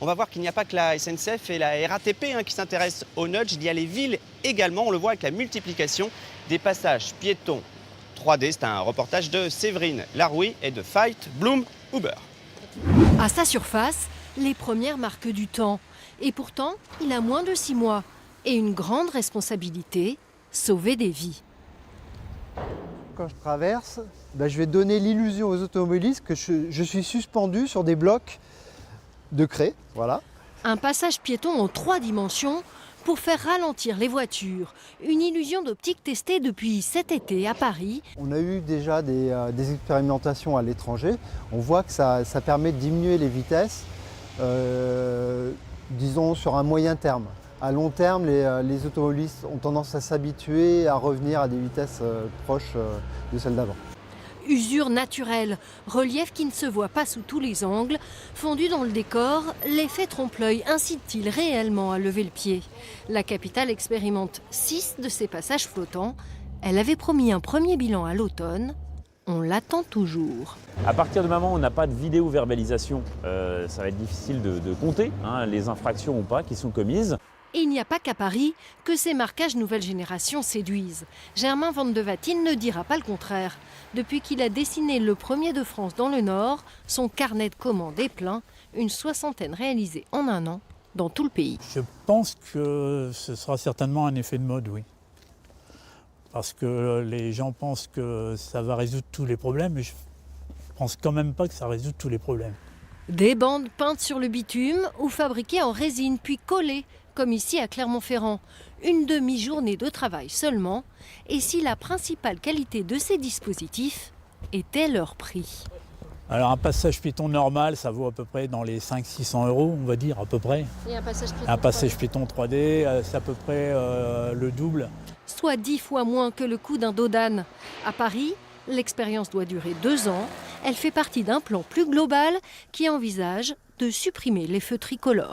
On va voir qu'il n'y a pas que la SNCF et la RATP qui s'intéressent au nudge. Il y a les villes également. On le voit avec la multiplication des passages piétons 3D. C'est un reportage de Séverine Larouille et de Fight Bloom Uber. À sa surface, les premières marques du temps. Et pourtant, il a moins de 6 mois. Et une grande responsabilité, sauver des vies. Quand je traverse, je vais donner l'illusion aux automobilistes que je suis suspendu sur des blocs de craie. Voilà. Un passage piéton en 3 dimensions pour faire ralentir les voitures. Une illusion d'optique testée depuis cet été à Paris. On a eu déjà des expérimentations à l'étranger. On voit que ça permet de diminuer les vitesses, disons sur un moyen terme. À long terme, les automobilistes ont tendance à s'habituer à revenir à des vitesses proches de celles d'avant. Usure naturelle, relief qui ne se voit pas sous tous les angles. Fondu dans le décor, l'effet trompe-l'œil incite-t-il réellement à lever le pied? La capitale expérimente 6 de ces passages flottants. Elle avait promis un premier bilan à l'automne. On l'attend toujours. À partir du moment où on n'a pas de vidéo-verbalisation, ça va être difficile de compter les infractions ou pas qui sont commises. Et il n'y a pas qu'à Paris que ces marquages nouvelle génération séduisent. Germain Van de Vatine ne dira pas le contraire. Depuis qu'il a dessiné le premier de France dans le Nord, son carnet de commandes est plein, une 60aine réalisée en un an dans tout le pays. Je pense que ce sera certainement un effet de mode, oui. Parce que les gens pensent que ça va résoudre tous les problèmes, mais je pense quand même pas que ça résout tous les problèmes. Des bandes peintes sur le bitume ou fabriquées en résine puis collées, comme ici à Clermont-Ferrand. Une demi-journée de travail seulement. Et si la principale qualité de ces dispositifs était leur prix. Alors un passage piéton normal, ça vaut à peu près dans les 500-600 €, on va dire à peu près. Et un passage piéton 3D, c'est à peu près le double. Soit 10 fois moins que le coût d'un dos d'âne. À Paris, l'expérience doit durer 2 ans. Elle fait partie d'un plan plus global qui envisage de supprimer les feux tricolores.